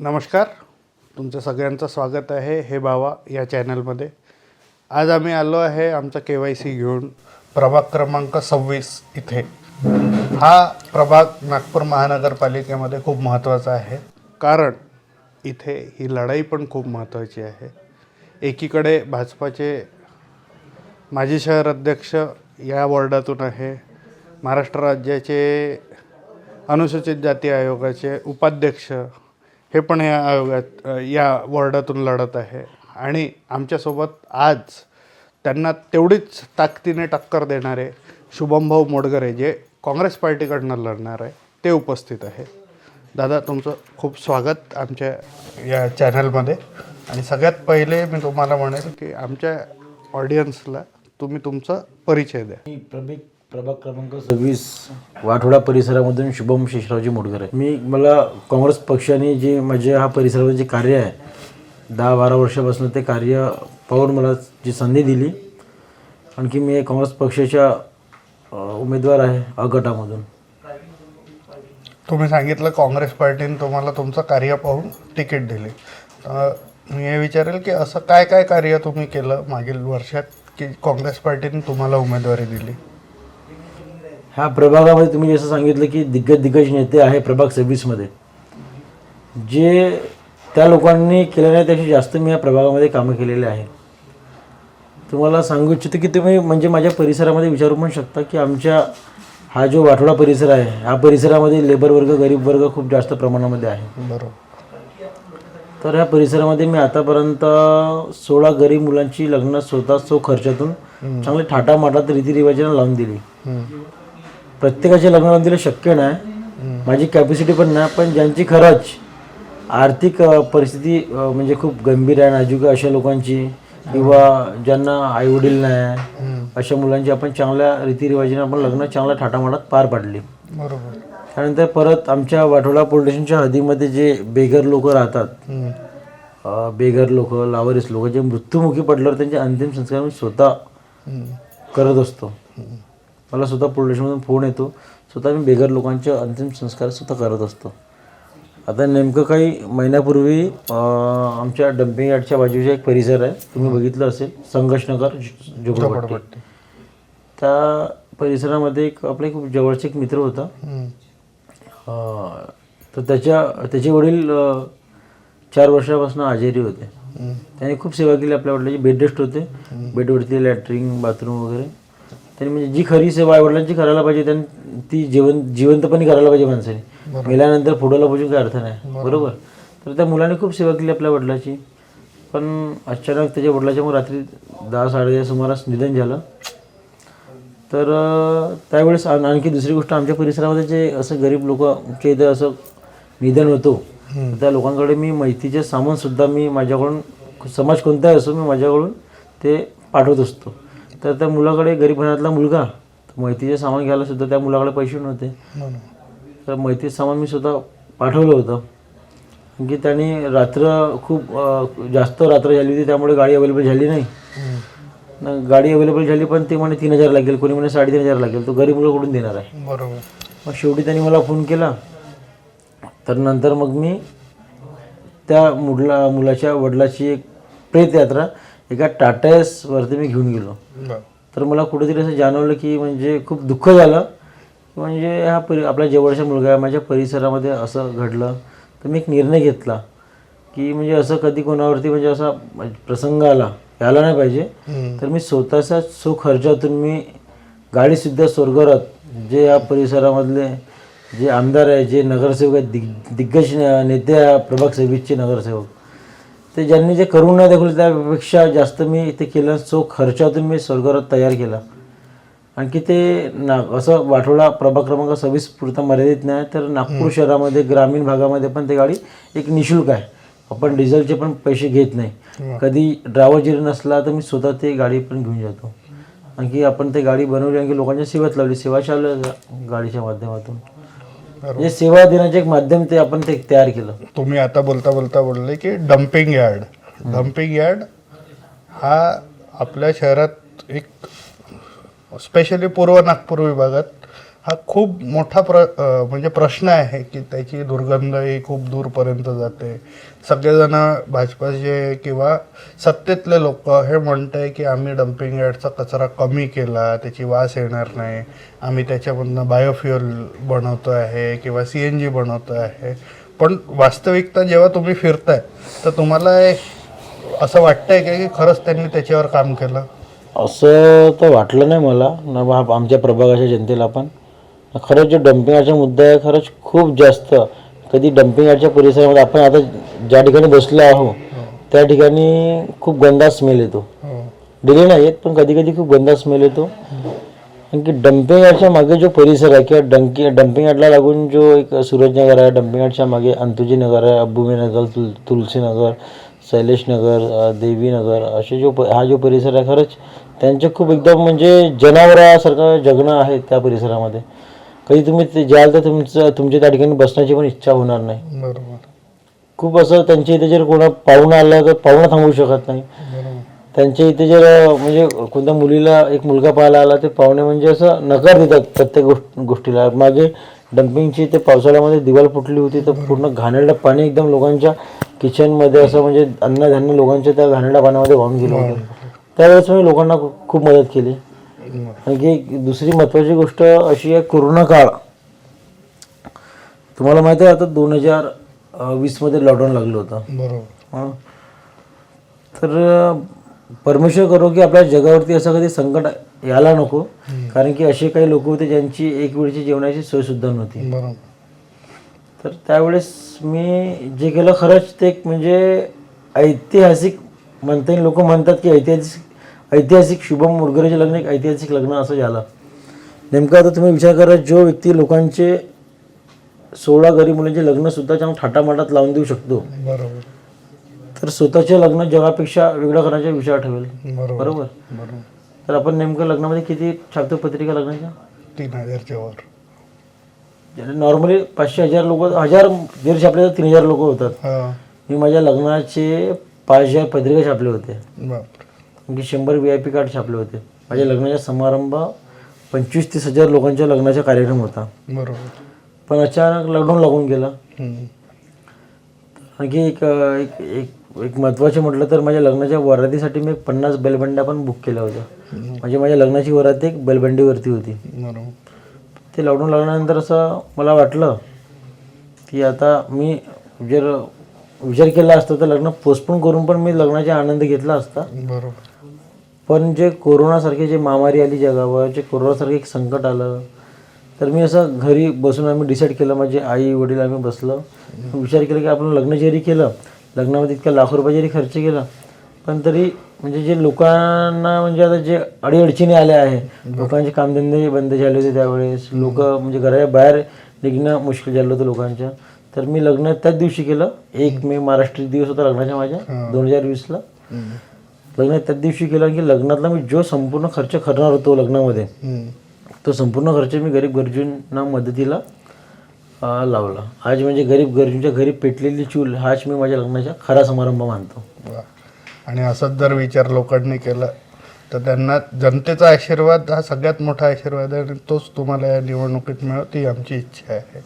नमस्कार, तुमचं सगळ्यांचं स्वागत आहे हे बावा या चॅनलमध्ये. आज आम्ही आलो आहे आमचा KYC घेऊन प्रभाग क्रमांक 26 इथे. हा प्रभाग नागपूर महानगरपालिकेमध्ये खूप महत्त्वाचा आहे, कारण इथे ही लढाई पण खूप महत्त्वाची आहे. एकीकडे भाजपाचे माजी शहर अध्यक्ष या वॉर्डातून आहे, महाराष्ट्र राज्याचे अनुसूचित जाती आयोगाचे उपाध्यक्ष हे पण या आयोगात या वॉर्डातून लढत आहे. आणि आमच्यासोबत आज त्यांना तेवढीच ताकदीने टक्कर देणारे शुभमभाऊ मोडगरे, जे काँग्रेस पार्टीकडनं लढणार आहे, ते उपस्थित आहे. दादा, तुमचं खूप स्वागत आमच्या या चॅनलमध्ये. आणि सगळ्यात पहिले मी तुम्हाला म्हणेल की आमच्या ऑडियन्सला तुम्ही तुमचा परिचय द्या. प्रभाग क्रमांक 26 वाठोडा परिसरामधून शुभम शेषरावजी मोडगरे. मला काँग्रेस पक्षाने जे माझे हा परिसरामध्ये जे कार्य आहे 10-12 वर्षापासून ते कार्य पाहून मला जी संधी दिली. आणखी मी काँग्रेस पक्षाच्या उमेदवार आहे अ गटामधून. तुम्ही सांगितलं काँग्रेस पार्टीने तुम्हाला तुमचं कार्य पाहून तिकीट दिले. मी हे विचारेल की असं काय काय कार्य तुम्ही केलं मागील वर्षात की काँग्रेस पार्टीने तुम्हाला उमेदवारी दिली? ह्या प्रभागामध्ये तुम्ही जसं सांगितलं की दिग्गज नेते आहे प्रभाग 26मध्ये, जे त्या लोकांनी केलं नाही त्याशी जास्त मी या प्रभागामध्ये कामं केलेले आहे. तुम्हाला सांगू इच्छितो की तुम्ही म्हणजे माझ्या परिसरामध्ये विचारू पण शकता की आमच्या हा जो वाठोडा परिसर आहे, ह्या परिसरामध्ये लेबर वर्ग, गरीब वर्ग खूप जास्त प्रमाणामध्ये आहे. बरोबर. तर ह्या परिसरामध्ये मी आतापर्यंत 16 गरीब मुलांची लग्न स्वतः खर्चातून चांगले थाटामाटात रीतिरिवाजानं लावून दिली. प्रत्येकाचे लग्न लावून दिलं शक्य नाही, माझी कॅपॅसिटी पण नाही, पण ज्यांची खरंच आर्थिक परिस्थिती म्हणजे खूप गंभीर आहे, नाजूक आहे, अशा लोकांची किंवा ज्यांना आईवडील नाही अशा मुलांची आपण चांगल्या रीतिरिवाजाने आपण लग्न चांगल्या थाटामाटात पार पाडली. बरोबर. त्यानंतर परत आमच्या वाठोडा पोलीस स्टेशनच्या हद्दीमध्ये जे बेघर लोक राहतात, बेघर लोक, लावारिस लोक जे मृत्युमुखी पडल्यावर त्यांचे अंतिम संस्कार मी स्वतः करत असतो. मला स्वतः पोलीस स्टेशनमधून फोन येतो, स्वतः मी बेघर लोकांचे अंतिम संस्कार स्वतः करत असतो. आता नेमकं काही महिन्यापूर्वी आमच्या डम्पिंग यार्डच्या बाजूचा एक परिसर आहे, तुम्ही बघितलं असेल, संघर्षनगर झोपडपट्टी. त्या परिसरामध्ये एक आपले खूप जवळचे एक मित्र होता. तर त्याचे वडील 4 वर्षापासून आजारी होते. त्याने खूप सेवा केली. आपल्या वडिलांची बेड रेस्ट होते, बेडवरती लॅट्रिन, बाथरूम वगैरे. त्यांनी म्हणजे जी खरी सेवा आईवडिलांची करायला पाहिजे त्यांनी ती जिवंतपणे करायला पाहिजे माणसाने. मेल्यानंतर फोटोला पाहिजे काही अर्थ नाही, बरोबर. तर त्या मुलाने खूप सेवा केली आपल्या वडिलाची. पण अचानक त्याच्या वडिलाच्या मग रात्री 10-10:30 सुमारास निधन झालं. तर त्यावेळेस आणखी दुसरी गोष्ट, आमच्या परिसरामध्ये जे असं गरीब लोकांच्या इथं असं निधन होतो, त्या लोकांकडे मी माहितीचे सामानसुद्धा मी माझ्याकडून, समाज कोणताही असो, मी माझ्याकडून ते पाठवत असतो. तर त्या मुलाकडे, गरीब घरातला मुलगा, माहितीचे सामान घ्यायला सुद्धा त्या मुलाकडे पैसे नव्हते. तर माहितीचं सामान मी स्वतः पाठवलं होतं. की त्याने रात्र खूप जास्त रात्र झाली होती, त्यामुळे गाडी अवेलेबल झाली नाही. गाडी अवेलेबल झाली पण ते म्हणे 3,000 लागेल, कोणी म्हणे 3,500 लागेल. तो गरीब मुलं कुठून देणार आहे, बरोबर. मग शेवटी त्यांनी मला फोन केला. तर नंतर मग मी त्या मुलाच्या वडिलाची एक प्रेतयात्रा एका टाटायसवरती मी घेऊन गेलो. तर मला कुठेतरी असं जाणवलं की म्हणजे खूप दुःख झालं. म्हणजे हा आपला जवळचा मुलगा आहे, माझ्या परिसरामध्ये असं घडलं. तर मी एक निर्णय घेतला की म्हणजे असं कधी कोणावरती म्हणजे असा प्रसंग यायला नाही पाहिजे. तर मी स्वतःच्या खर्चातून मी गाडीसुद्धा स्वर्गरथ, जे या परिसरामधले जे आमदार आहे, जे नगरसेवक आहेत, दिग्गज नेते आहे प्रभाग 26चे नगरसेवक, ते ज्यांनी जे करून नाही दाखवलं त्यापेक्षा जास्त मी ते केलं. खर्चातून मी स्वर्गरथ तयार केला. आणखी ते असं वाठोडा प्रभाग क्रमांक 26 पुरता मर्यादित नाही, तर नागपूर शहरामध्ये ग्रामीण भागामध्ये पण ते गाडी एक निःशुल्क आहे. आपण डिझेलचे पण पैसे घेत नाही. कधी ड्रायव्हर जरी नसला तर मी स्वतः ते गाडी पण घेऊन जातो. आणखी आपण ते गाडी बनवली, आणखी लोकांच्या सेवेत लावली. सेवा चालू गाडीच्या माध्यमातून, म्हणजे सेवा देण्याचे एक माध्यम ते आपण ते तयार केलं. तुम्ही आता बोलता बोलले की डम्पिंग यार्ड हा आपल्या शहरात एक, स्पेशली पूर्व नागपूर विभागात हा खूप मोठा म्हणजे प्रश्न आहे की त्याची दुर्गंध ही खूप दूरपर्यंत जाते. सगळेजण भाजपाचे किंवा सत्तेतले लोक हे म्हणत आहे की आम्ही डम्पिंग यार्डचा कचरा कमी केला, त्याची वास येणार नाही, आम्ही त्याच्यामधनं बायोफ्युअल बनवतो आहे किंवा CNG बनवतो आहे. पण वास्तविकता जेव्हा तुम्ही फिरताय तर तुम्हाला असं वाटतंय का की खरंच त्यांनी त्याच्यावर काम केलं? असं तर वाटलं नाही मला ना आमच्या प्रभागाच्या जनतेला. पण खरंच जो डम्पिंग यार्डचा मुद्दा आहे खरंच खूप जास्त. कधी डम्पिंग यार्डच्या परिसरामध्ये आपण आता ज्या ठिकाणी बसलो आहो त्या ठिकाणी खूप गंदा स्मेल येतो. डेली नाही येत पण कधी कधी खूप गंदा स्मेल येतो. कारण की डम्पिंग यार्डच्या मागे जो परिसर आहे किंवा डम्पिंग यार्डला लागून जो एक सूरजनगर आहे, डम्पिंग यार्डच्या मागे अंतुजी नगर आहे, अब्बुमीनगर, तुलसीनगर, शैलेशनगर, देवीनगर असे हा जो परिसर आहे खरंच त्यांचे खूप एकदम म्हणजे जनावरासारखं जगणं आहे त्या परिसरामध्ये. कधी तुम्ही ते जाल तर तुमच्या त्या ठिकाणी बसण्याची पण इच्छा होणार नाही. बरोबर. खूप असं त्यांच्या इथे जर कोणा पाहुणा आला तर पाहुणा थांबवू शकत नाही. त्यांच्या इथे जर म्हणजे कोणत्या मुलीला एक मुलगा पाहायला आला ते पाहुणे म्हणजे असं नकार देतात प्रत्येक गोष्टीला. मागे डम्पिंगची ते पावसाळ्यामध्ये दिवाल फुटली होती तर पूर्ण घाणेरडं पाणी एकदम लोकांच्या किचनमध्ये असं म्हणजे अन्नधान्य लोकांच्या त्या घाणेरड्या पाण्यामध्ये वाहून गेलं होतं. त्यावेळेस मी लोकांना खूप मदत केली. आणखी दुसरी महत्त्वाची गोष्ट अशी आहे, कोरोना काळ तुम्हाला माहिती आहे आता 2020 लॉकडाऊन लागलं होतं. बरोबर. तर परमेश्वर करो की आपल्या जगावरती असं कधी संकट यायला नको. कारण की असे काही लोक होते ज्यांची एक वेळची जेवणाची सोयसुद्धा नव्हती. बरोबर. तर त्यावेळेस मी जे केलं खरंच ते एक म्हणजे ऐतिहासिक म्हणता येईल. लोक म्हणतात की ऐतिहासिक शुभम मुरगरेचे लग्न एक ऐतिहासिक लग्न असं झालं. नेमकं आता तुम्ही विचार करा, जो व्यक्ती लोकांचे 16 गरीब मुलांचे लग्नसुद्धा चांगलं थाटामाटात लावून देऊ शकतो, बरोबर, तर स्वतःचे लग्न जगापेक्षा वेगळं करण्याचा विचार ठेवेल. बरोबर. बरोबर. तर आपण नेमकं लग्नामध्ये किती छापतो पत्रिका लग्नाच्या? 3000च्या वर. नॉर्मली 500-1000 लोक, 1000 जरी छापले तर 3000 लोक होतात. मी माझ्या लग्नाचे 5000 पत्रिका छापले होते. आणखी 100 VIP कार्ड छापले होते. माझ्या लग्नाचा समारंभ 25-30 हजार लोकांच्या लग्नाचा कार्यक्रम होता. बरोबर. पण अचानक लॉकडाऊन लागून गेला. आणखी एक महत्त्वाचे म्हटलं तर माझ्या लग्नाच्या वरातीसाठी मी 50 बैलबंड्या पण बुक केल्या होत्या. म्हणजे माझ्या लग्नाची वरात एक बैलबंडीवरती होती. ते लॉकडाऊन लागल्यानंतर असं मला वाटलं की आता मी जर विचार केला असता तर लग्न पोस्टपोन करून पण मी लग्नाचा आनंद घेतला असता. बरोबर. पण जे कोरोनासारखे जे महामारी आली जगावर, जे कोरोनासारखे एक संकट आलं, तर मी असं घरी बसून आम्ही डिसाईड केलं, माझे आई वडील आम्ही बसलं, विचार केला की आपण लग्न जरी केलं, लग्नामध्ये इतका लाखो रुपये जरी खर्च केला, पण तरी म्हणजे जे लोकांना म्हणजे आता जे अडीअडचणी आल्या आहे, लोकांचे कामधंदे बंद झाले होते त्यावेळेस, लोक म्हणजे घराच्या बाहेर निघणं मुश्किल झालं होतं लोकांच्या. तर मी लग्न त्याच दिवशी केलं. 1 मे महाराष्ट्र दिवस होता लग्नाच्या माझ्या 2020ला. लग्न त्याच दिवशी केलं की लग्नातला मी जो संपूर्ण खर्च करणार होतो लग्नामध्ये, तो संपूर्ण खर्च मी गरीब गरजूंना मदतीला लावला. आज म्हणजे गरीब गरजूंच्या घरी पेटलेली चूल हाच मी माझ्या लग्नाचा खरा समारंभ मानतो. आणि असंच जर विचार लोकांनी केला तर त्यांना जनतेचा आशीर्वाद हा सगळ्यात मोठा आशीर्वाद आहे आणि तोच तुम्हाला या निवडणुकीत मिळतो ही आमची इच्छा आहे.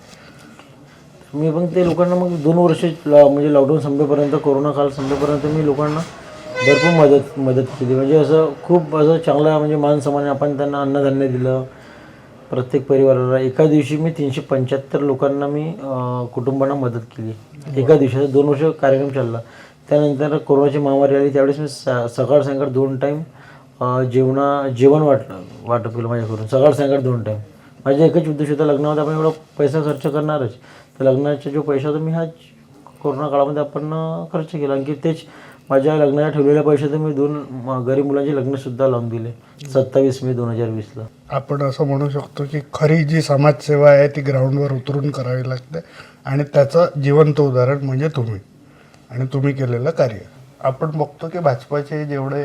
मी पण ते लोकांना मग 2 वर्ष म्हणजे लॉकडाऊन संपेपर्यंत, कोरोना काळ संपेपर्यंत मी लोकांना भरपूर मदत केली. म्हणजे असं खूप असं चांगला म्हणजे मान सन्माने आपण त्यांना अन्नधान्य दिलं प्रत्येक परिवाराला. एका दिवशी मी 375 लोकांना मी कुटुंबांना मदत केली एका दिवशी. 2 वर्ष कार्यक्रम चालला. त्यानंतर कोरोनाची महामारी आली, त्यावेळेस मी सकाळ सायंकाळ 2 टाईम जेवण वाटप केलं माझ्याकडून. सकाळ सायंकाळ 2 टाईम. माझा एकच उद्देश होता, लग्नामध्ये आपण एवढा पैसा खर्च करणारच, तर लग्नाचा जो पैसा होता मी हा कोरोना काळामध्ये आपण खर्च केला. आणखी तेच माझ्या लग्नाला ठेवलेल्या पैशातून मी 2 गरीब मुलांचे लग्नसुद्धा लावून दिले 27 मे 2020ला. आपण असं म्हणू शकतो की खरी जी समाजसेवा आहे ती ग्राउंडवर उतरून करावी लागते आणि त्याचं जिवंत उदाहरण म्हणजे तुम्ही आणि तुम्ही केलेलं कार्य. आपण बघतो की भाजपाचे जेवढे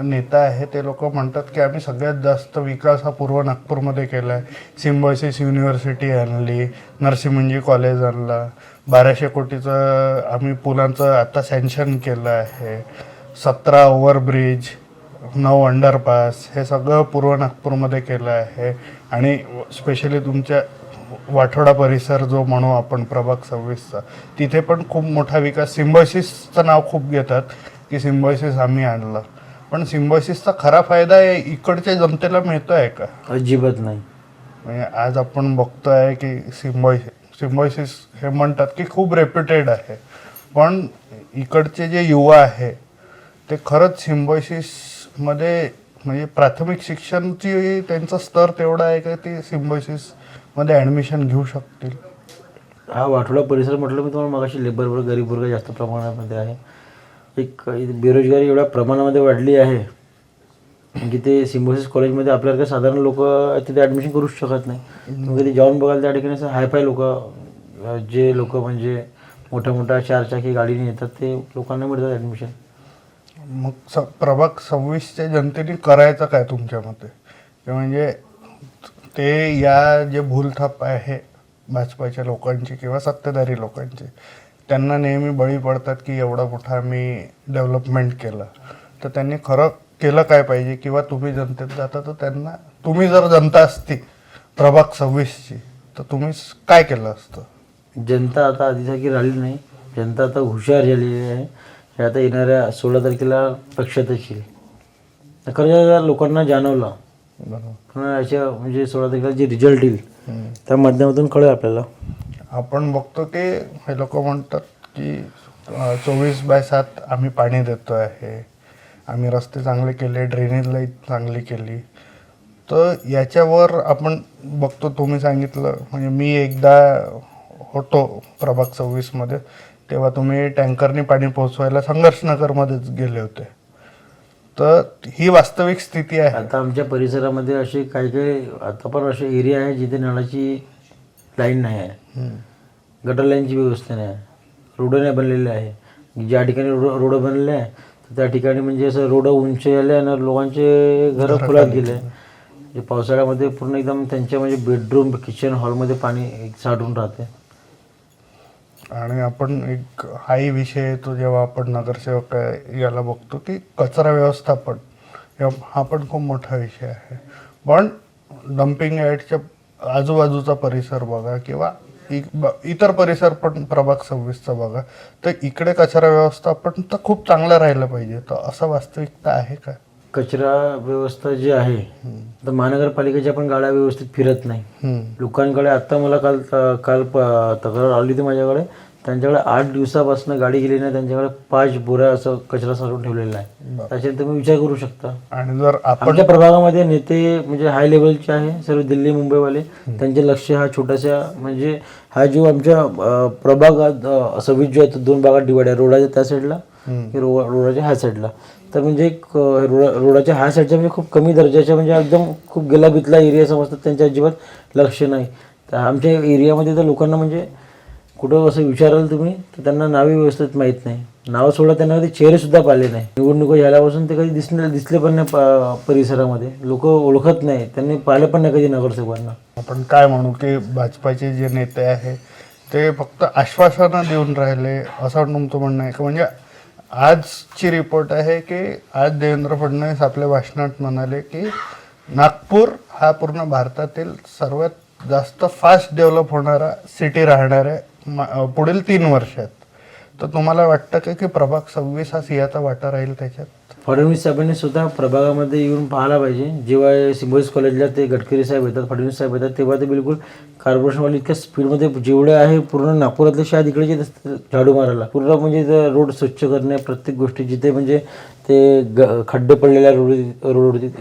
नेता आहे ते लोक म्हणतात की आम्ही सगळ्यात जास्त विकास हा पूर्व नागपूरमध्ये केला आहे. सिम्बायोसिस युनिव्हर्सिटी आणली, नरसिंहजी कॉलेज आणला, 1200 कोटीचं आम्ही पुलांचं आता सँक्शन केलं आहे, 17 ओव्हरब्रिज, 9 अंडरपास हे सगळं पूर्व नागपूरमध्ये केलं आहे आणि स्पेशली तुमच्या वाठोडा परिसर जो म्हणू आपण प्रभाग 26चा, तिथे पण खूप मोठा विकास. सिम्बॉयसिसचं नाव खूप घेतात की सिम्बॉयसिस आम्ही आणलं, पण सिम्बॉयसिसचा खरा फायदा इकडच्या जनतेला मिळतो आहे का? अजिबात नाही. म्हणजे आज आपण बघतोय की सिम्बॉयसिस हे म्हणतात की खूप रेप्युटेड आहे, पण इकडचे जे युवा आहे ते खरंच सिम्बॉयसिसमध्ये म्हणजे प्राथमिक शिक्षणाची त्यांचा स्तर तेवढा आहे का ते सिम्बॉयसिसमध्ये ॲडमिशन घेऊ शकतील? हा वाठोडा परिसर म्हटलं मी तुम्हाला मगाशी लेबर वर्ग, गरीब वर्ग जास्त प्रमाणामध्ये आहे. एक बेरोजगारी एवढ्या प्रमाणामध्ये वाढली आहे की ते सिम्बॉयसिस कॉलेजमध्ये आपल्याला साधारण लोक तिथे ॲडमिशन करूच शकत नाही. मग कधी जाऊन बघाल त्या ठिकाणी असं हायफाय लोक, जे लोक म्हणजे मोठ्या मोठ्या 4 चाकी गाडीने येतात ते लोकांना मिळतात ॲडमिशन. मग प्रभाग 26च्या जनतेने करायचं काय तुमच्या मते? म्हणजे ते या जे भूलथाप आहे भाजपाच्या लोकांची किंवा सत्ताधारी लोकांची, त्यांना नेहमी बळी पडतात की एवढा मोठा आम्ही डेव्हलपमेंट केलं, तर त्यांनी खरं केलं काय पाहिजे? किंवा तुम्ही जनतेत जाता तर त्यांना, तुम्ही जर जनता असती प्रभाग 26ची तर तुम्ही काय केलं असतं? जनता आता आधीसारखी राहिली नाही. जनता आता हुशार झालेली आहे. हे आता येणाऱ्या 16 तारखेला पक्षातच येईल. खरं लोकांना जाणवलं. पण याच्या म्हणजे 16 तारखेला जे रिझल्ट येईल त्या माध्यमातून कळेल आपल्याला. आपण बघतो की हे लोक म्हणतात की 24/7 आम्ही पाणी देतो आहे, आम्ही रस्ते चांगले केले, ड्रेनेज लाईन चांगली केली. तर याच्यावर आपण बघतो, तुम्ही सांगितलं म्हणजे मी एकदा होतो प्रभाग 26मध्ये, तेव्हा तुम्ही टँकरने पाणी पोहोचवायला संघर्षनगरमध्येच गेले होते. तर ही वास्तविक स्थिती आहे. आता आमच्या परिसरामध्ये असे काही काही आता पण असे एरिया आहे जिथे नळाची लाईन नाही आहे, गटर लाईनची व्यवस्था नाही आहे, रोड नाही बनलेले आहे. ज्या ठिकाणी रोड बनले आहे तर त्या ठिकाणी म्हणजे असं रोड उंच आले आणि लोकांचे घरं खुलात गेले. जे पावसाळ्यामध्ये पूर्ण एकदम त्यांच्या म्हणजे बेडरूम, किचन, हॉलमध्ये पाणी साठून राहते. आणि आपण एक हाही विषय येतो जेव्हा आपण नगरसेवक याला बघतो की कचरा व्यवस्थापन, हा पण खूप मोठा विषय आहे. पण डम्पिंग यार्डच्या आजूबाजूचा परिसर बघा किंवा इतर परिसर पण प्रभाग 26चा बघा, तर इकडे कचरा व्यवस्थापन तर खूप चांगलं राहिलं पाहिजे. तर असं वास्तविकता आहे का? कचरा व्यवस्था जी आहे तर महानगरपालिकेच्या पण गाड्या व्यवस्थित फिरत नाही. लोकांकडे आत्ता मला काल तक्रार आली होती माझ्याकडे, त्यांच्याकडे 8 दिवसापासून गाडी गेली नाही, त्यांच्याकडे 5 बोऱ्या असं कचरा साठवून ठेवलेला आहे. त्याच्यात तुम्ही विचार करू शकता. आणि जर आमच्या प्रभागामध्ये नेते म्हणजे हाय लेवलचे आहे, सर्व दिल्ली मुंबईवाले, त्यांचे लक्ष हा छोटासा म्हणजे हा जो आमच्या प्रभागात 26 जो आहे तो 2 भागात डिवाइड आहे, रोडाच्या त्या साईडला, रोडाच्या ह्या साईडला. तर म्हणजे रोडाच्या ह्या साईडच्या म्हणजे खूप कमी दर्जाच्या म्हणजे एकदम खूप गेलाबितला एरिया समजतात, त्यांच्या अजिबात लक्ष नाही. तर आमच्या एरियामध्ये तर लोकांना म्हणजे कुठं असं विचाराल तुम्ही तर त्यांना नावे व्यवस्थित माहीत नाही. नावं सोडा, त्यांना कधी चेहरेसुद्धा पाहिले नाही. निवडणुका झाल्यापासून ते कधी दिसले पण नाही परिसरामध्ये, लोक ओळखत नाही, त्यांनी पाहिलं पण नाही कधी नगरसेवकांना. आपण काय म्हणू की भाजपाचे जे नेते आहे ते फक्त आश्वासनं देऊन राहिले असं तुमचं म्हणणं आहे का? म्हणजे आजची रिपोर्ट आहे की आज देवेंद्र फडणवीस आपल्या भाषणात म्हणाले की नागपूर हा पूर्ण भारतातील सर्वात जास्त फास्ट डेव्हलप होणारा सिटी राहणार आहे पुढील 3 वर्षात. तर तुम्हाला वाटतं का की प्रभाग 26 हा सिंहाचा वाटा राहील त्याच्यात? फडणवीस साहेबांनी स्वतः प्रभागामध्ये येऊन पाहायला पाहिजे. जेव्हा सिम्बॉयसिस कॉलेजला ते गडकरी साहेब येतात, फडणवीस साहेब येतात, तेव्हा ते बिलकुल कॉर्पोरेशनवाले इतक्या स्पीडमध्ये जेवढे आहे पूर्ण नागपुरातले शाळा इकडे झाडू मारायला, पूर्ण म्हणजे रोड स्वच्छ करणे, प्रत्येक गोष्टी जिथे म्हणजे ते खड्डे पडलेल्या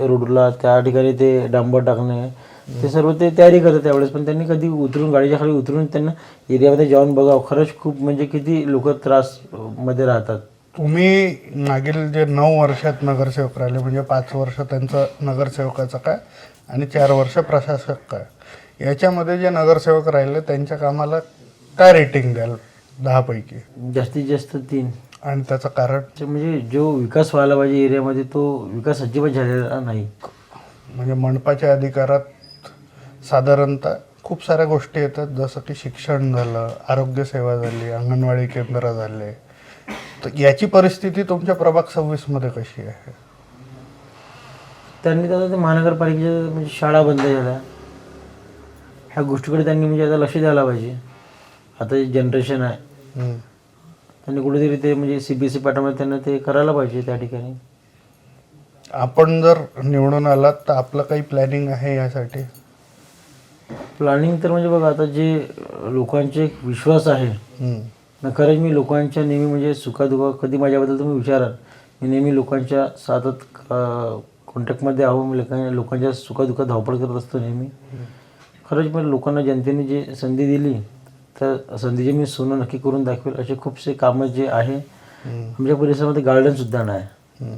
रोडला त्या ठिकाणी ते डांबर टाकणे, ते सर्व ते तयारी करतात त्यावेळेस. पण त्यांनी कधी उतरून गाडीच्या खाली उतरून त्यांना एरियामध्ये जाऊन बघा, खरंच खूप म्हणजे किती लोक त्रासमध्ये राहतात. तुम्ही मागील जे 9 वर्षात नगरसेवक राहिले, म्हणजे 5 वर्ष त्यांचं नगरसेवकाचं काय आणि 4 वर्ष प्रशासक काय, याच्यामध्ये जे नगरसेवक राहिले त्यांच्या कामाला काय रेटिंग द्याल 10 पैकी? जास्तीत जास्त 3. आणि त्याचं कारण म्हणजे जो विकास व्हायला पाहिजे एरियामध्ये तो विकास अजिबात झालेला नाही. म्हणजे मनपाच्या अधिकारात साधारणतः खूप साऱ्या गोष्टी येतात, जसं की शिक्षण झालं, आरोग्यसेवा झाली, अंगणवाडी केंद्र झाले. तर याची परिस्थिती तुमच्या प्रभाग 26मध्ये कशी आहे? त्यांनी आता ते महानगरपालिकेच्या म्हणजे शाळा बंद झाल्या, ह्या गोष्टीकडे त्यांनी म्हणजे आता लक्ष द्यायला पाहिजे. आता जे जनरेशन आहे त्यांनी कुठेतरी ते म्हणजे CBSE पॅटर्नमध्ये त्यांना ते करायला पाहिजे त्या ठिकाणी. आपण जर निवडून आलात तर आपलं काही प्लॅनिंग आहे यासाठी? प्लॅनिंग तर म्हणजे बघा, आता जे लोकांचे एक विश्वास आहे ना, खरंच मी लोकांच्या नेहमी म्हणजे सुखादुःख कधी माझ्याबद्दल तुम्ही विचाराल, मी नेहमी लोकांच्या सातत कॉन्टॅक्टमध्ये आहो. मी लोकांच्या सुखादुःखात धावपळ करत असतो नेहमी. खरंच मला लोकांना जनतेने जे संधी दिली तर संधीचे मी सोनं नक्की करून दाखवेल. असे खूपसे कामं जे आहे आमच्या परिसरामध्ये. गार्डनसुद्धा नाही,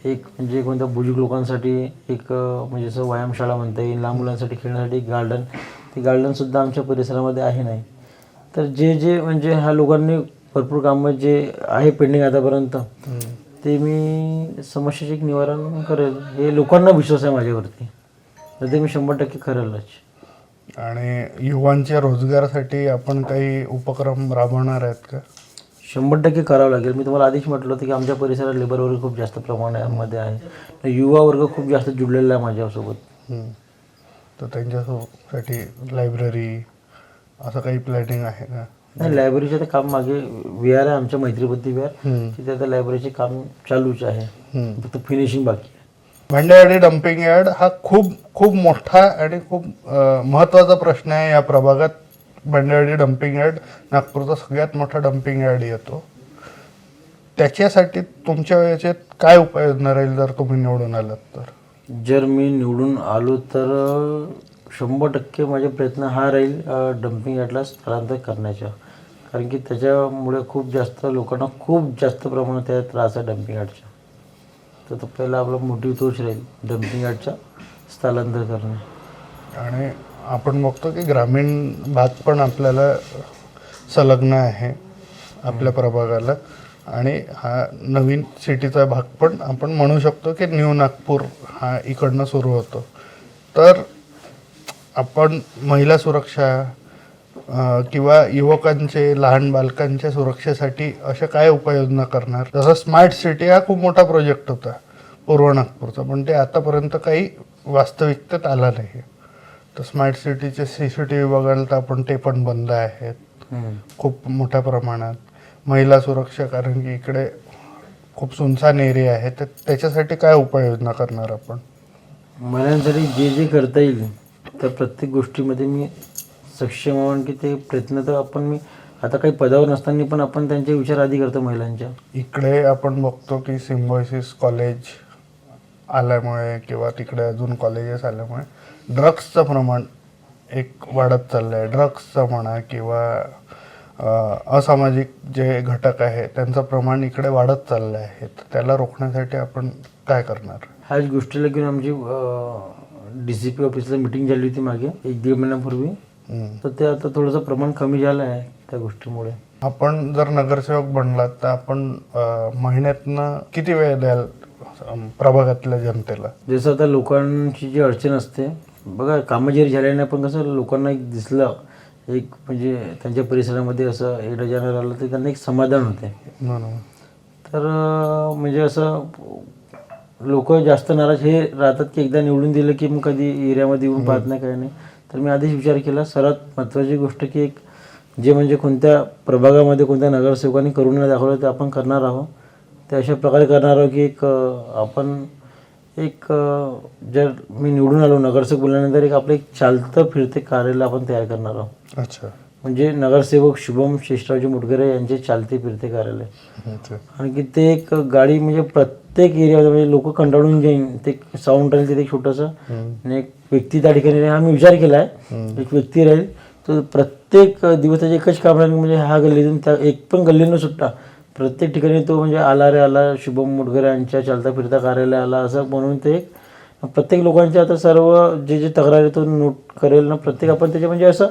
एक म्हणजे कोणत्या बुजुर्ग लोकांसाठी एक म्हणजे असं व्यायामशाळा म्हणता येईल, लहान मुलांसाठी खेळण्यासाठी एक गार्डन, ते गार्डनसुद्धा आमच्या परिसरामध्ये आहे नाही. तर जे जे म्हणजे ह्या लोकांनी भरपूर कामं जे आहे पेंडिंग आतापर्यंत, ते मी समस्येचे एक निवारण करेल. हे लोकांना विश्वास आहे माझ्यावरती, तर ते मी 100% करेलच. आणि युवांच्या रोजगारासाठी आपण काही उपक्रम राबवणार आहेत का? 100% करावं लागेल. मी तुम्हाला आधीच म्हटलं होतं की आमच्या परिसरात लेबर वर्ग खूप जास्त प्रमाणामध्ये आहे, युवा वर्ग खूप जास्त जुळलेला आहे माझ्यासोबत. तर त्यांच्यासाठी लायब्ररी असं काही प्लॅनिंग आहे का? नाही, लायब्ररीचं तर काम मागे विहार आहे आमच्या मैत्रीबुद्धी विहार, तिथे आता लायब्ररीचे काम चालूच आहे, फक्त फिनिशिंग बाकी आहे. भांडेवाडी डम्पिंग यार्ड हा खूप खूप मोठा आणि खूप महत्त्वाचा प्रश्न आहे या प्रभागात. भांडेवाडी डम्पिंग यार्ड नागपूरचा सगळ्यात मोठा डम्पिंग यार्ड येतो. त्याच्यासाठी तुमच्या याच्यात काय उपाययोजना राहील जर तुम्ही निवडून आलात तर? जर मी निवडून आलो तर 100% माझे प्रयत्न हा राहील डम्पिंग यार्डला स्थलांतर करण्याचा. कारण की त्याच्यामुळे खूप जास्त लोकांना खूप जास्त प्रमाणात त्या त्रास आहे डम्पिंग यार्डचा. तर तो पहिला आपला मोटिव्ह तोच राहील, डम्पिंग यार्डचा स्थलांतर करणे. आणि आपण बघतो की ग्रामीण भाग पण आपल्याला संलग्न आहे आपल्या प्रभागाला, आणि हा नवीन सिटीचा भाग पण आपण म्हणू शकतो की न्यू नागपूर हा इकडनं सुरू होतो. तर आपण महिला सुरक्षा किंवा युवकांचे, लहान बालकांच्या सुरक्षेसाठी अशा काय उपाययोजना करणार? जसं स्मार्ट सिटी हा खूप मोठा प्रोजेक्ट होता पूर्व नागपूरचा, पण ते आतापर्यंत काही वास्तविकतेत आला नाही. तर स्मार्ट सिटीचे CCTV बघायला तर आपण ते पण बंद आहेत खूप मोठ्या प्रमाणात. महिला सुरक्षा, कारण की इकडे खूप सुनसान एरिया आहे, तर त्याच्यासाठी काय उपाययोजना करणार आपण? महिलांसाठी जे जे करता येईल तर प्रत्येक गोष्टीमध्ये मी सक्षम म्हणून की ते प्रयत्न तर आपण मी आता काही पदावर नसताना पण आपण त्यांचे विचार आधी करतो महिलांच्या. इकडे आपण बघतो की सिम्बॉयसिस कॉलेज आल्यामुळे किंवा तिकडे अजून कॉलेजेस आल्यामुळे ड्रग्सचं प्रमाण एक वाढत चाललं आहे. ड्रग्सचं म्हणा किंवा असामाजिक जे घटक आहे त्यांचं प्रमाण इकडे वाढत चाललं आहे. तर त्याला रोखण्यासाठी आपण काय करणार? ह्याच गोष्टीला घेऊन आमची DCP ऑफिसला मिटिंग झाली होती मागे 1-1.5 महिन्यापूर्वी. तर ते आता थोडंसं प्रमाण कमी झालं आहे त्या गोष्टीमुळे. आपण जर नगरसेवक बनलात तर आपण महिन्यातनं किती वेळ द्याल प्रभागातल्या जनतेला? जसं आता लोकांची जी अडचण असते बघा, कामं जरी झाले नाही पण कसं लोकांना एक दिसलं, एक म्हणजे त्यांच्या परिसरामध्ये असं येणं जाणं राहिलं तर त्यांना एक समाधान होते. तर म्हणजे असं लोक जास्त नाराज हे राहतात की एकदा निवडून दिलं की मग कधी एरियामध्ये येऊन पाहत नाही, काही नाही. तर मी आधीच विचार केला, सर्वात महत्त्वाची गोष्ट की एक जे म्हणजे कोणत्या प्रभागामध्ये कोणत्या नगरसेवकांनी करून नाही दाखवलं ते आपण करणार आहोत. ते अशा प्रकारे करणार आहोत की एक आपण एक जर मी निवडून आलो नगरसेवक बोलल्यानंतर एक आपलं एक चालतं फिरते कार्यालय आपण तयार करणार आहोत. अच्छा. म्हणजे नगरसेवक शुभम शेषरावजी मुटगरे यांचे चालते फिरते कार्यालय. आणि की ते एक गाडी म्हणजे प्रत्येक एरियामध्ये म्हणजे लोक कंटाळून जाईन, ते साऊंड राहील तिथे छोटंसं, आणि एक व्यक्ती त्या ठिकाणी राहील. हा मी विचार केला आहे, एक व्यक्ती राहील तर प्रत्येक दिवस त्याचे एकच काम राहील, म्हणजे हा गल्लीतून त्या एक पण गल्ली न सुट्टा प्रत्येक ठिकाणी तो म्हणजे आला रे आला, शुभम मुटगरे यांच्या चालता फिरता कार्यालय आला असं म्हणून ते प्रत्येक लोकांच्या आता सर्व जे जे तक्रारी तो नोट करेल ना, प्रत्येक आपण त्याचे म्हणजे असं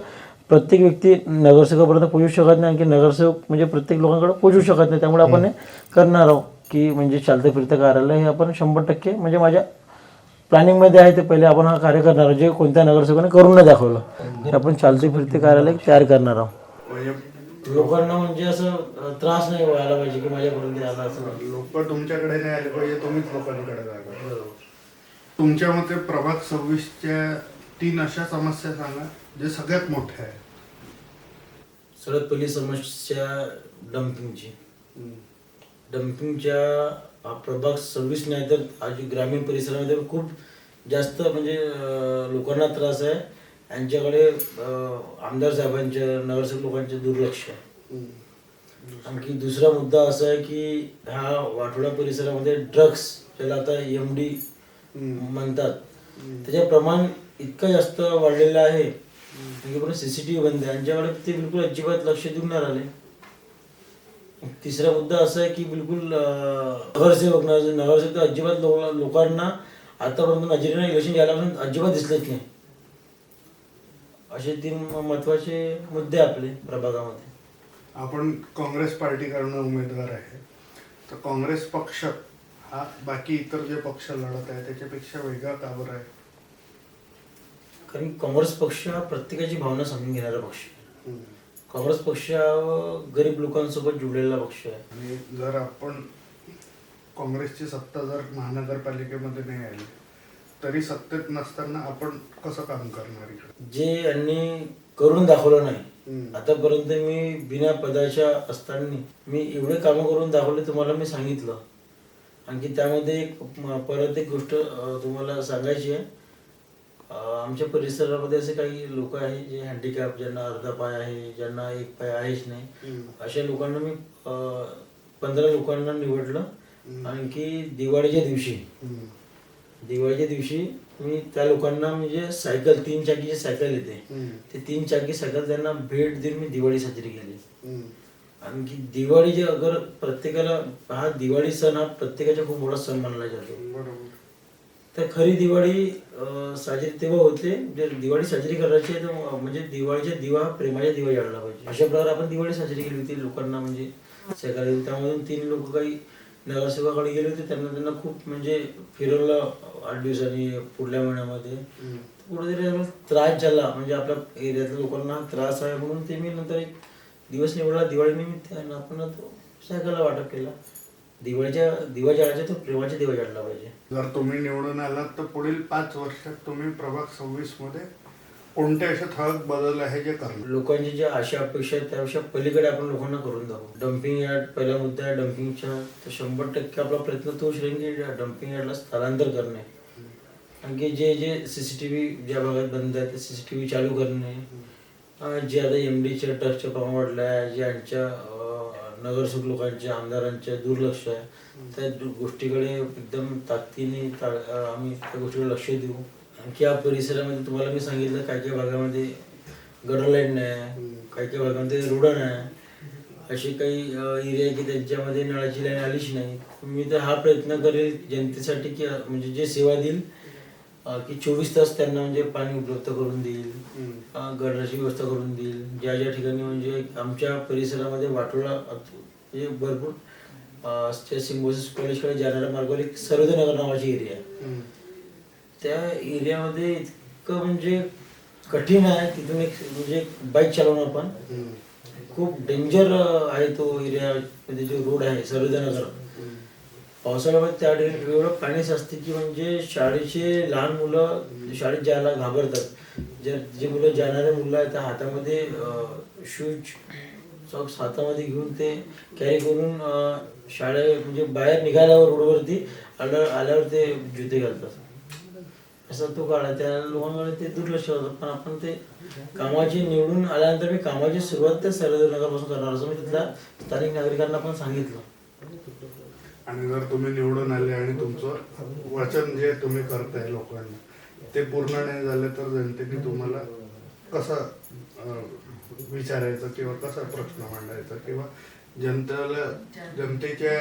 प्रत्येक व्यक्ती नगरसेवकापर्यंत पोहोचू शकत नाही, आणखी नगरसेवक म्हणजे प्रत्येक लोकांकडे पोहोचू शकत नाही. त्यामुळे आपण हे करणार आहोत की म्हणजे चालतं फिरतं कार्यालय हे आपण 100% म्हणजे माझ्या प्लॅनिंगमध्ये आहे. ते पहिले आपण हा कार्य करणार आहोत जे कोणत्या नगरसेवकाने करून नाही दाखवलं, ते आपण चालते फिरते कार्यालय तयार करणार आहोत. लोकांना म्हणजे असं त्रास नाही व्हायला पाहिजे की माझ्याकडून ते आला असं. लोक तुमच्याकडे नाही आले पाहिजे, तुम्हीच लोकांकडे जागा. तुमच्या मते प्रभाग 26च्या 3 अशा समस्या सांगा जे सगळ्यात मोठ्या आहेत. सर्वात पहिली समस्या डम्पिंगची. डम्पिंगच्या प्रभाग 26 नाही तर आज ग्रामीण परिसरामध्ये खूप जास्त म्हणजे लोकांना त्रास आहे. यांच्याकडे आमदार साहेबांच्या नगरसेवक लोकांचे दुर्लक्ष आहे. आणखी दुसरा मुद्दा असा आहे की ह्या वाठोडा परिसरामध्ये ड्रग्स ज्याला आता MD म्हणतात त्याचे प्रमाण इतकं जास्त वाढलेलं आहे की पण CCTV बंद आहे. यांच्याकडे ते बिलकुल अजिबात लक्ष देऊन नाही राहिले. तिसरा मुद्दा असा आहे की बिलकुल नगरसेवक तर अजिबात लोकांना आतापर्यंत नजरेनं इलेक्शन घ्यायला अजिबात दिसलेच नाही. असे 3 महत्वाचे मुद्दे आपले प्रभागामध्ये. आपण काँग्रेस पार्टीकडनं उमेदवार आहे, तर काँग्रेस पक्ष हा बाकी इतर जे पक्ष लढत आहे त्याच्यापेक्षा वेगळा का बरं आहे? कारण काँग्रेस पक्ष हा प्रत्येकाची भावना समजून घेणारा पक्ष आहे. काँग्रेस पक्ष हा गरीब लोकांसोबत जुळलेला पक्ष आहे. आणि जर आपण काँग्रेसची सत्ता जर महानगरपालिकेमध्ये नाही आली तरी सत्तेत नसताना आपण कसं काम करणार इकडे? जे यांनी करून दाखवलं नाही आतापर्यंत, मी बिना पदाच्या असताना मी एवढे कामं करून दाखवले तुम्हाला मी सांगितलं. आणखी त्यामध्ये परत एक गोष्ट तुम्हाला सांगायची आहे. आमच्या परिसरामध्ये असे काही लोक आहे जे हँडिकॅप, ज्यांना अर्धा पाय आहे, ज्यांना एक पाय आहेच नाही, अशा लोकांना मी 15 लोकांना निवडलं. आणखी दिवाळीच्या दिवशी मी त्या लोकांना म्हणजे सायकल 3 चाकीची सायकल येते, ते 3 चाकी सायकल त्यांना भेट देऊन मी दिवाळी साजरी केली. आणखी दिवाळी जे अगर प्रत्येकाला हा दिवाळी सण हा प्रत्येकाचा खूप मोठा सण मानला जातो. तर खरी दिवाळी साजरी तेव्हा होते जे दिवाळी साजरी करायची आहे, तर म्हणजे दिवाळीचा दिवा प्रेमाचा दिवा जाळला पाहिजे. अशा प्रकारे आपण दिवाळी साजरी केली होती. लोकांना म्हणजे सायकल, त्यामधून 3 लोक काही नगरसेवकाकडे गेले होते. त्यांना खूप म्हणजे फिरवलं 8 दिवसांनी पुढल्या महिन्यामध्ये. कुठेतरी त्रास झाला, म्हणजे आपल्या एरियातल्या लोकांना त्रास आहे म्हणून ते मी नंतर एक दिवस निवडला दिवाळी निमित्त, आपण तो सायकलला वाटप केला. दिवाळीच्या दिवा जाळायचा तो प्रेमाच्या दिवा जाळला पाहिजे. जर तुम्ही निवडून आलात तर पुढील 5 वर्षात तुम्ही प्रभाग 26 मध्ये कोणते असे ठळक बदल आहे जे करणार? लोकांची ज्या आशा अपेक्षा आहेत त्यापेक्षा पलीकडे आपण लोकांना करून दाखवू. डम्पिंग यार्ड पहिला मुद्दा आहे. डम्पिंगच्या तर 100% आपला प्रयत्न तोच राहील की डम्पिंग यार्डला स्थलांतर करणे. आणखी जे CCTV ज्या भागात बंद आहे ते CCTV चालू करणे. जे आता MDच्या ड्रग्सच्या प्रमाण वाढलं आहे, जे यांच्या नगरसेवक लोकांच्या आमदारांच्या दुर्लक्ष आहे, त्या गोष्टीकडे एकदम ताकदीने आम्ही त्या गोष्टीकडे लक्ष देऊ. आणखी या परिसरामध्ये तुम्हाला मी सांगितलं काही भागामध्ये गटर लाईन नाही, काही भागामध्ये रोड नाही, असे काही एरिया आहे की त्यांच्यामध्ये नळाची लाईन आलीच नाही. मी तर हा प्रयत्न करेल जनतेसाठी की म्हणजे जे सेवा देईल की 24 तास त्यांना म्हणजे पाणी उपलब्ध करून देईल, गटराची व्यवस्था करून देईल. ज्या ज्या ठिकाणी म्हणजे आमच्या परिसरामध्ये वाटोळा म्हणजे भरपूर सिम्बोसिस कॉलेजकडे जाणाऱ्या मार्गावर एक सर्वोदय नगर नावाची एरिया आहे. त्या एरियामध्ये इतकं म्हणजे कठीण आहे, तिथून एक म्हणजे बाईक चालवणं पण खूप डेंजर आहे. तो एरिया मध्ये जो रोड आहे सर्वोदय नगर, पावसाळ्यामध्ये त्या ठिकाणी एवढं पाणी साचते की म्हणजे शाळेचे लहान मुलं शाळेत जायला घाबरतात. जे मुलं जाणारे मुलं आहेत त्या हातामध्ये शूज सॉक्स हातामध्ये घेऊन ते कॅरी करून म्हणजे बाहेर निघाल्यावर रोडवरती आल्यावर ते जुते घालतात. असा तो काळ आहे. त्या लोकांकडे ते दुर्लक्ष होतं. पण आपण ते कामाची निवडून आल्यानंतर मी कामाची सुरुवात त्या सर्वोदय नगरपासून करणार असं मी तिथल्या स्थानिक नागरिकांना पण सांगितलं. आणि जर तुम्ही निवडून आले आणि तुमचं वचन जे तुम्ही करताय लोकांना ते पूर्ण नाही झालं तर जनतेने तुम्हाला कसं विचारायचं किंवा कसा प्रश्न मांडायचा किंवा जनतेच्या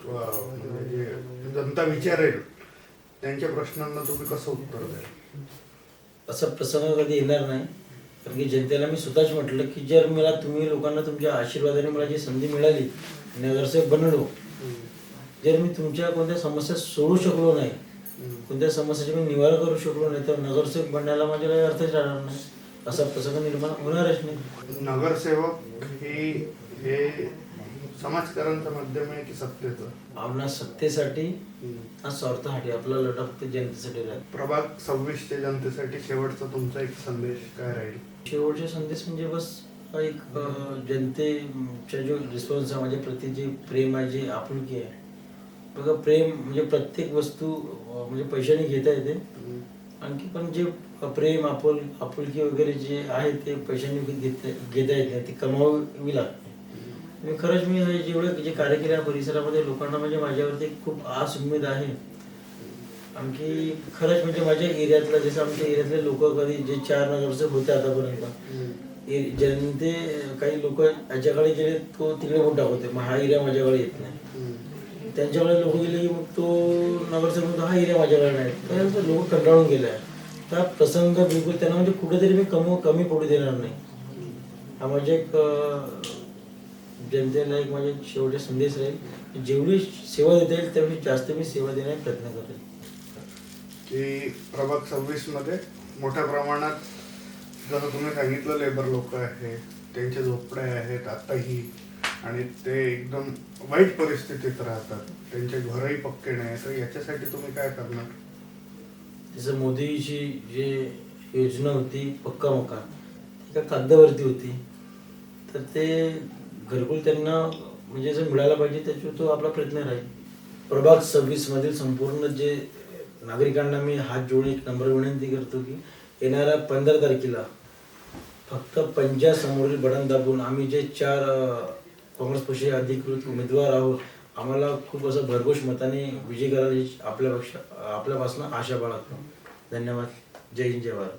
म्हणजे जनता विचारेल त्यांच्या प्रश्नांना तुम्ही कसं उत्तर द्याल? असा प्रसंग कधी येणार नाही. कारण की जनतेला मी स्वतःच म्हटलं की जर मला तुम्ही लोकांना तुमच्या आशीर्वादाने मला जी संधी मिळाली, नगरसेवक बनलो, जर मी तुमच्या कोणत्या समस्या सोडू शकलो नाही, कोणत्या समस्याचे मी निवारण करू शकलो नाही, तर नगरसेवक बनण्याला माझ्या काही अर्थच राहणार नाही. असा प्रसंग निर्माण होणारच नाही. नगरसेवक हे समाजकारांचं माध्यम आहे की सत्तेचं? आपला सत्तेसाठी हा स्वार्थासाठी आपला लढा फक्त जनतेसाठी राहतो. प्रभाग 26च्या जनतेसाठी शेवटचा तुमचा एक संदेश काय राहील? शेवटचे संदेश म्हणजे बस एक जनतेचा जो रिस्पॉन्स आहे माझ्या प्रति, जे प्रेम आहे, जे आपुलकी आहे. बघा, प्रेम म्हणजे प्रत्येक वस्तू म्हणजे पैशाने घेता येते, आणखी पण जे प्रेम आपुलकी वगैरे जे आहे ते पैशाने घेता येत नाही, ती कमावी लागते. खरंच मी हे जेवढे जे कार्य केले परिसरामध्ये लोकांना म्हणजे माझ्यावरती खूप आस उमेद आहे. आणखी खरंच म्हणजे माझ्या एरियातला, जसं आमच्या एरियातले लोक कधी जे 4 नगरसेवक होते आतापर्यंत, जनते काही लोक याच्याकडे गेले तो तिकडे वोट दाखवते, मग हा एरिया माझ्याकडे येत नाही. त्यांच्याकडे लोक गेले की मग तो नगरसेवक म्हणतो हा एरिया माझ्याकडे नाही. तर लोक कंटाळून गेले आहे. त्या प्रसंग बिलकुल त्यांना म्हणजे कुठेतरी मी कमी पडू देणार नाही. हा माझे एक जनतेला एक माझे शेवटचा संदेश राहील. जेवढी सेवा देता येईल तेवढी जास्त मी सेवा देण्याचा प्रयत्न करेन. की प्रभाग 26 मध्ये मोठ्या प्रमाणात जसं तुम्ही सांगितलं लेबर लोक आहे, त्यांचे झोपड्या आहेत आताही, आणि ते एकदम वाईट परिस्थितीत राहतात, त्यांचे घरही पक्के नाही. तर याच्यासाठी तुम्ही काय करणार? जसं मोदीची जे योजना होती पक्का मकान, ती का कागदावरती होती, तर ते घरकुल त्यांना म्हणजे जर मिळायला पाहिजे त्याच्यावर तो आपला प्रयत्न राहील. प्रभाग 26 मधील संपूर्ण जे नागरिकांना मी हात जोडून एक नम्र विनंती करतो की येणाऱ्या 15 तारखेला फक्त पंजासमोरील बटन दाबून आम्ही जे 4 काँग्रेस पक्षाचे अधिकृत उमेदवार आहोत, आम्हाला खूप असं भरघोष मताने विजय करायची आपल्यापासून आशा बाळगतो. धन्यवाद. जय हिंद, जय भारत.